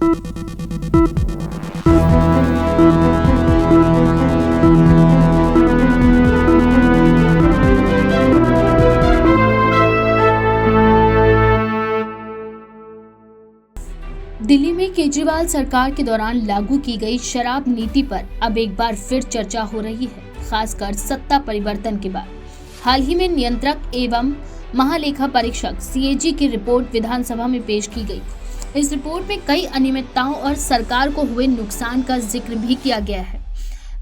दिल्ली में केजरीवाल सरकार के दौरान लागू की गई शराब नीति पर अब एक बार फिर चर्चा हो रही है, खासकर सत्ता परिवर्तन के बाद। हाल ही में नियंत्रक एवं महालेखा परीक्षक सीएजी की रिपोर्ट विधानसभा में पेश की गई। इस रिपोर्ट में कई अनियमितताओं और सरकार को हुए नुकसान का जिक्र भी किया गया है।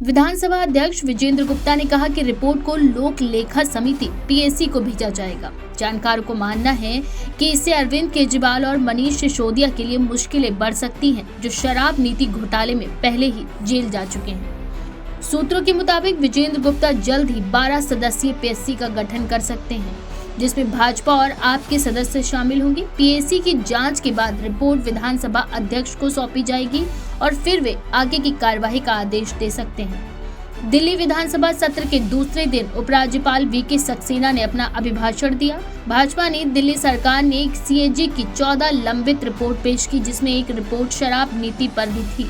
विधानसभा अध्यक्ष विजेंद्र गुप्ता ने कहा कि रिपोर्ट को लोक लेखा समिति पीएसी को भेजा जाएगा। जानकारों को मानना है कि इससे अरविंद केजरीवाल और मनीष सिसोदिया के लिए मुश्किलें बढ़ सकती हैं, जो शराब नीति घोटाले में पहले ही जेल जा चुके हैं। सूत्रों के मुताबिक विजेंद्र गुप्ता जल्द ही 12 सदस्यीय पीएसी का गठन कर सकते हैं, जिसमें भाजपा और आप के सदस्य शामिल होंगे। पीएसी की जांच के बाद रिपोर्ट विधानसभा अध्यक्ष को सौंपी जाएगी और फिर वे आगे की कार्यवाही का आदेश दे सकते हैं। दिल्ली विधानसभा सत्र के दूसरे दिन उपराज्यपाल वीके सक्सेना ने अपना अभिभाषण दिया। भाजपा ने दिल्ली सरकार ने एक सीएजी की 14 लंबित रिपोर्ट पेश की, जिसमें एक रिपोर्ट शराब नीति पर भी थी।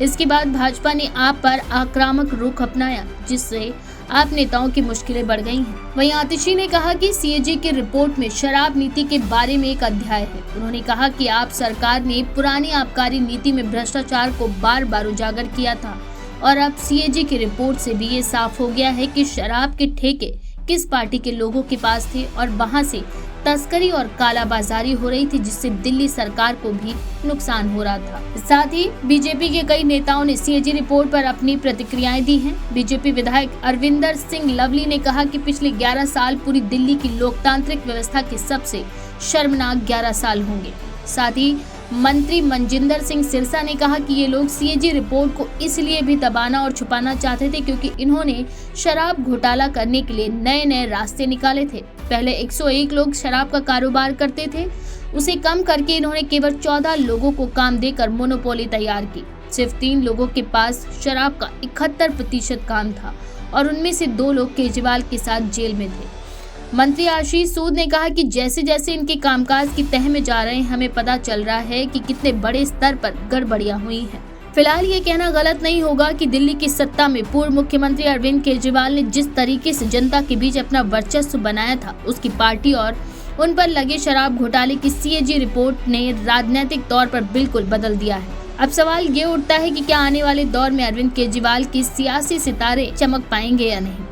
इसके बाद भाजपा ने आप पर आक्रामक रुख अपनाया, जिससे आप नेताओं की मुश्किलें बढ़ गई हैं। वहीं आतिशी ने कहा कि सीएजी की रिपोर्ट में शराब नीति के बारे में एक अध्याय है। उन्होंने कहा कि आप सरकार ने पुरानी आबकारी नीति में भ्रष्टाचार को बार बार उजागर किया था और अब सीएजी की रिपोर्ट से भी ये साफ हो गया है कि शराब के ठेके किस पार्टी के लोगों के पास थे और वहां से तस्करी और कालाबाजारी हो रही थी, जिससे दिल्ली सरकार को भी नुकसान हो रहा था। साथ ही बीजेपी के कई नेताओं ने सीएजी रिपोर्ट पर अपनी प्रतिक्रियाएं दी हैं। बीजेपी विधायक अरविंदर सिंह लवली ने कहा कि पिछले 11 साल पूरी दिल्ली की लोकतांत्रिक व्यवस्था के सबसे शर्मनाक 11 साल होंगे। साथ ही मंत्री मनजिंदर सिंह सिरसा ने कहा कि ये लोग सीएजी रिपोर्ट को इसलिए भी दबाना और छुपाना चाहते थे क्योंकि इन्होंने शराब घोटाला करने के लिए नए नए रास्ते निकाले थे। पहले 101 लोग शराब का कारोबार करते थे, उसे कम करके इन्होंने केवल 14 लोगों को काम देकर मोनोपोली तैयार की। सिर्फ 3 लोगों के पास शराब का 71% काम था और उनमें से 2 लोग केजरीवाल के साथ जेल में थे। मंत्री आशीष सूद ने कहा कि जैसे जैसे इनके कामकाज की तह में जा रहे हैं, हमें पता चल रहा है कि कितने बड़े स्तर पर गड़बड़ियां हुई हैं। फिलहाल ये कहना गलत नहीं होगा कि दिल्ली की सत्ता में पूर्व मुख्यमंत्री अरविंद केजरीवाल ने जिस तरीके से जनता के बीच अपना वर्चस्व बनाया था, उसकी पार्टी और उन पर लगे शराब घोटाले की सीएजी रिपोर्ट ने राजनीतिक तौर पर बिल्कुल बदल दिया है। अब सवाल ये उठता है कि क्या आने वाले दौर में अरविंद केजरीवाल की सियासी सितारे चमक पाएंगे या नहीं।